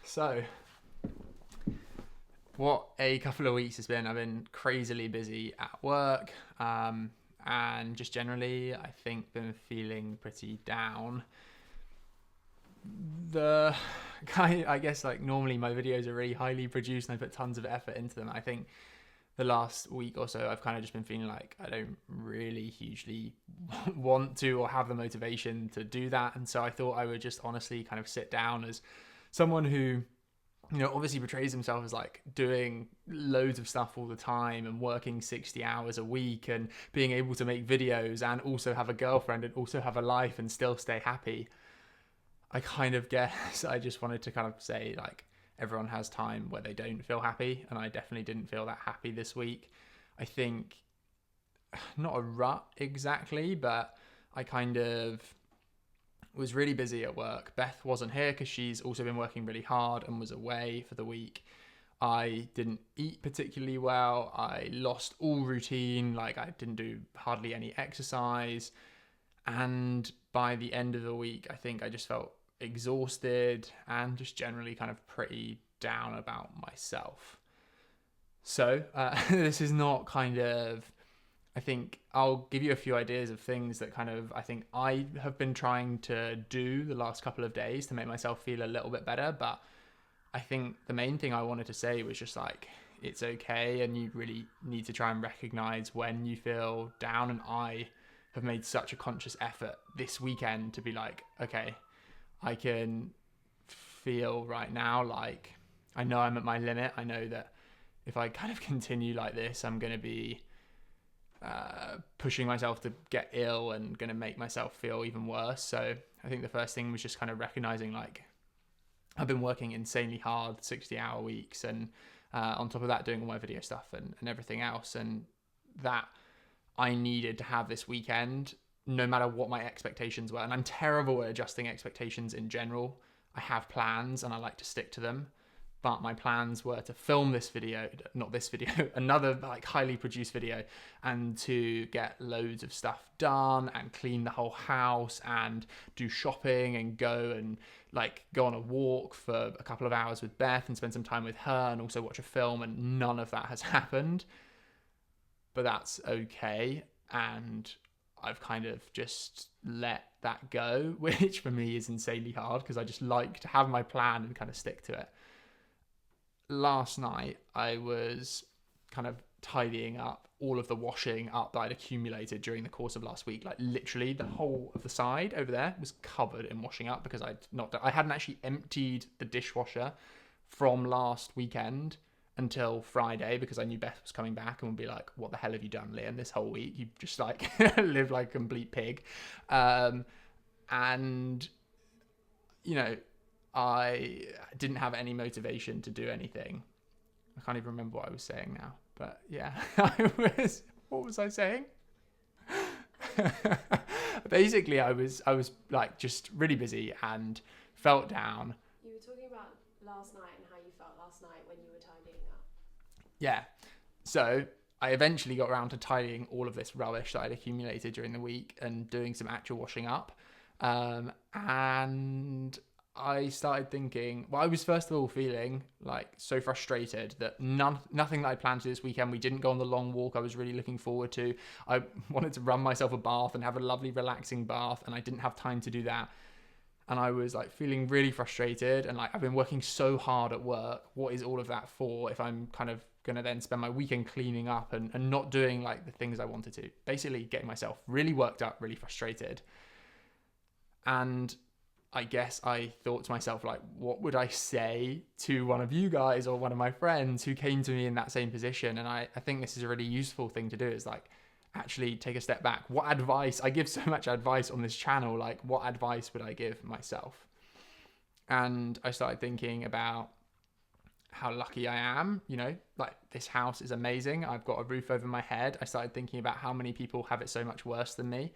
So, what a couple of weeks has been. I've been crazily busy at work, and just generally, I think been feeling pretty down. The kind, I guess, like normally my videos are really highly produced and I put tons of effort into them. I think the last week or so, I've kind of just been feeling like I don't really hugely want to or have the motivation to do that, and so I thought I would just honestly kind of sit down as someone who obviously portrays himself as like doing loads of stuff all the time and working 60 hours a week and being able to make videos and also have a girlfriend and also have a life and still stay happy. I kind of guess I just wanted to kind of say, like, everyone has time where they don't feel happy, and I definitely didn't feel that happy this week. I think not a rut exactly, but I kind of was really busy at work. Beth wasn't here because she's also been working really hard and was away for the week. I didn't eat particularly well. I lost all routine. Like, I didn't do hardly any exercise. And by the end of the week, I think I just felt exhausted and just generally kind of pretty down about myself. So this is not kind of, I think I'll give you a few ideas of things that kind of I think I have been trying to do the last couple of days to make myself feel a little bit better. But I think the main thing I wanted to say was just like, it's okay, and you really need to try and recognize when you feel down. And I have made such a conscious effort this weekend to be like, okay, I can feel right now like I know I'm at my limit. I know that if I kind of continue like this, I'm going to be pushing myself to get ill and going to make myself feel even worse. So I think the first thing was just kind of recognizing, like, I've been working insanely hard, 60-hour weeks, and on top of that, doing all my video stuff and everything else. And that I needed to have this weekend, no matter what my expectations were. And I'm terrible at adjusting expectations in general. I have plans and I like to stick to them. But my plans were to film this video, not this video, another like highly produced video, and to get loads of stuff done and clean the whole house and do shopping and go on a walk for a couple of hours with Beth and spend some time with her and also watch a film, and none of that has happened. But that's okay. And I've kind of just let that go, which for me is insanely hard because I just like to have my plan and kind of stick to it. Last night, I was kind of tidying up all of the washing up that I'd accumulated during the course of last week. Like, literally the whole of the side over there was covered in washing up because I hadn't actually emptied the dishwasher from last weekend until Friday because I knew Beth was coming back and would be like, what the hell have you done, Liam, this whole week? You've just like lived like a complete pig. And I didn't have any motivation to do anything. I can't even remember what I was saying now. But yeah, what was I saying? Basically, I was like just really busy and felt down. You were talking about last night and how you felt last night when you were tidying up. Yeah. So I eventually got around to tidying all of this rubbish that I'd accumulated during the week and doing some actual washing up. And I started thinking, well, I was first of all feeling like so frustrated that nothing that I planned to do this weekend. We didn't go on the long walk I was really looking forward to. I wanted to run myself a bath and have a lovely relaxing bath, and I didn't have time to do that. And I was like feeling really frustrated, and like, I've been working so hard at work. What is all of that for if I'm kind of going to then spend my weekend cleaning up and not doing like the things I wanted to? Basically getting myself really worked up, really frustrated. And I guess I thought to myself, like, what would I say to one of you guys or one of my friends who came to me in that same position? And I think this is a really useful thing to do, is like actually take a step back. What advice? I give so much advice on this channel. Like, what advice would I give myself? And I started thinking about how lucky I am, like, this house is amazing. I've got a roof over my head. I started thinking about how many people have it so much worse than me.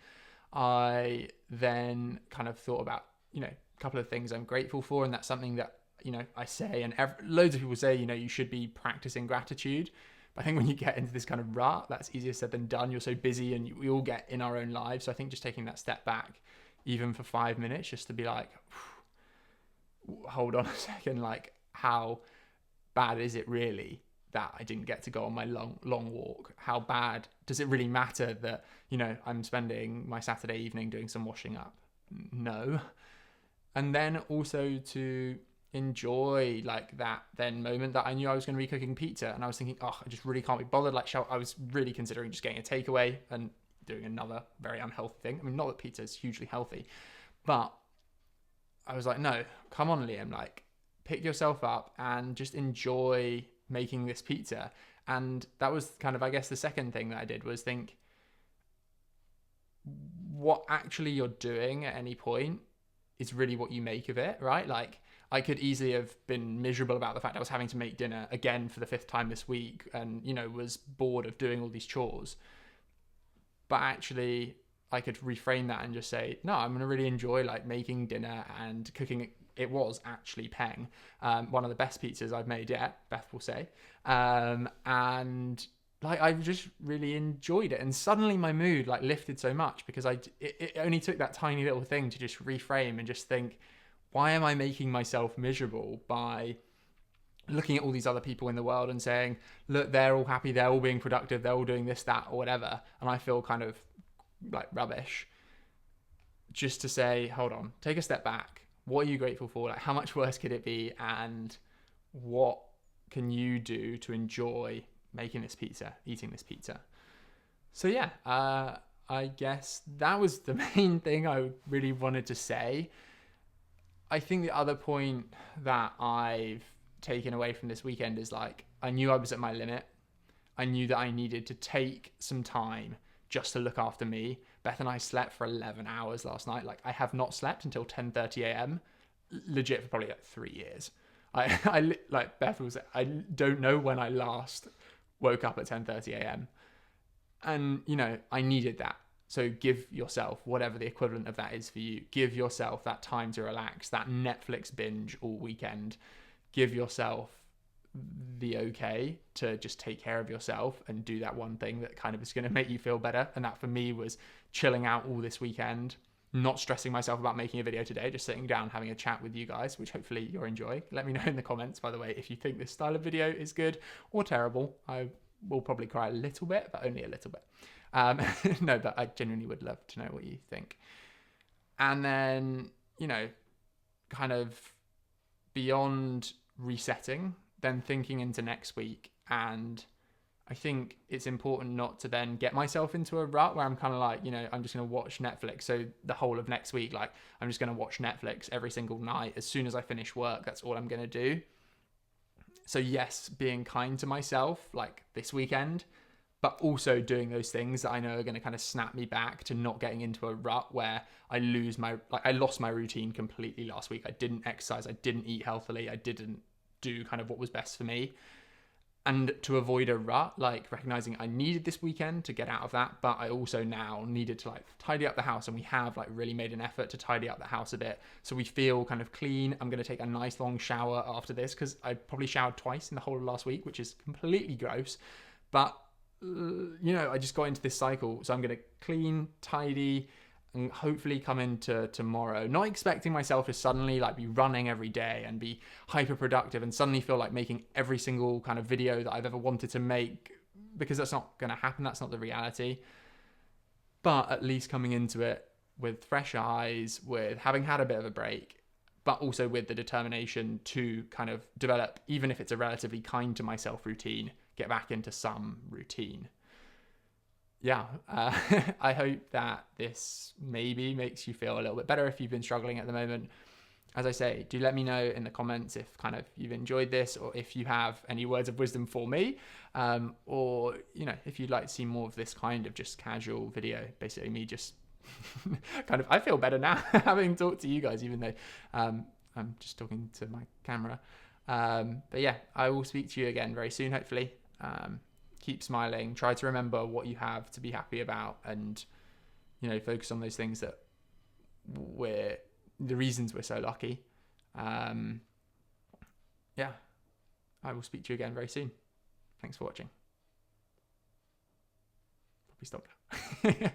I then kind of thought about, a couple of things I'm grateful for. And that's something that, I say, and loads of people say, you should be practicing gratitude. But I think when you get into this kind of rut, that's easier said than done. You're so busy and we all get in our own lives. So I think just taking that step back, even for 5 minutes, just to be like, hold on a second, like, how bad is it really that I didn't get to go on my long walk? How bad does it really matter that, I'm spending my Saturday evening doing some washing up? No. And then also to enjoy like that then moment that I knew I was going to be cooking pizza, and I was thinking, I just really can't be bothered. Like, I was really considering just getting a takeaway and doing another very unhealthy thing. I mean, not that pizza is hugely healthy, but I was like, no, come on, Liam, like, pick yourself up and just enjoy making this pizza. And that was kind of, I guess, the second thing that I did was think what actually you're doing at any point is really what you make of it, right? Like, I could easily have been miserable about the fact I was having to make dinner again for the 5th time this week and, was bored of doing all these chores. But actually, I could reframe that and just say, no, I'm going to really enjoy like making dinner and cooking. It was actually peng, one of the best pizzas I've made yet, Beth will say. And like, I just really enjoyed it. And suddenly my mood like lifted so much because it only took that tiny little thing to just reframe and just think, why am I making myself miserable by looking at all these other people in the world and saying, look, they're all happy, they're all being productive, they're all doing this, that, or whatever. And I feel kind of like rubbish. Just to say, hold on, take a step back. What are you grateful for? Like, how much worse could it be? And what can you do to enjoy making this pizza, eating this pizza? So yeah, I guess that was the main thing I really wanted to say. I think the other point that I've taken away from this weekend is like, I knew I was at my limit. I knew that I needed to take some time just to look after me. Beth and I slept for 11 hours last night. Like, I have not slept until 10:30 a.m. legit for probably like 3 years. I like Beth was, I don't know when I last woke up at 10:30 a.m. And, I needed that. So give yourself whatever the equivalent of that is for you. Give yourself that time to relax, that Netflix binge all weekend. Give yourself the okay to just take care of yourself and do that one thing that kind of is going to make you feel better. And that for me was chilling out all this weekend, not stressing myself about making a video today, just sitting down, having a chat with you guys, which hopefully you're enjoying. Let me know in the comments, by the way, if you think this style of video is good or terrible. I will probably cry a little bit, but only a little bit. No, but I genuinely would love to know what you think. And then, kind of beyond resetting, then thinking into next week. And I think it's important not to then get myself into a rut where I'm kind of like, I'm just going to watch Netflix. So the whole of next week, like, I'm just going to watch Netflix every single night. As soon as I finish work, that's all I'm going to do. So yes, being kind to myself, like this weekend, but also doing those things that I know are going to kind of snap me back to not getting into a rut where I lost my routine completely last week. I didn't exercise. I didn't eat healthily. I didn't do kind of what was best for me. And to avoid a rut, like recognizing I needed this weekend to get out of that, but I also now needed to like tidy up the house, and we have like really made an effort to tidy up the house a bit so we feel kind of clean. I'm going to take a nice long shower after this because I probably showered twice in the whole of last week, which is completely gross. But I just got into this cycle. So I'm going to clean, tidy, and hopefully come into tomorrow, not expecting myself to suddenly like be running every day and be hyper productive and suddenly feel like making every single kind of video that I've ever wanted to make, because that's not going to happen. That's not the reality. But at least coming into it with fresh eyes, with having had a bit of a break, but also with the determination to kind of develop, even if it's a relatively kind to myself routine, get back into some routine. Yeah, I hope that this maybe makes you feel a little bit better if you've been struggling at the moment. As I say, do let me know in the comments if kind of you've enjoyed this, or if you have any words of wisdom for me, or if you'd like to see more of this kind of just casual video, basically me just kind of, I feel better now having talked to you guys, even though I'm just talking to my camera. But yeah, I will speak to you again very soon, hopefully. Keep smiling, try to remember what you have to be happy about, and focus on those things that the reasons we're so lucky. Yeah, I will speak to you again very soon. Thanks for watching. Probably stop now.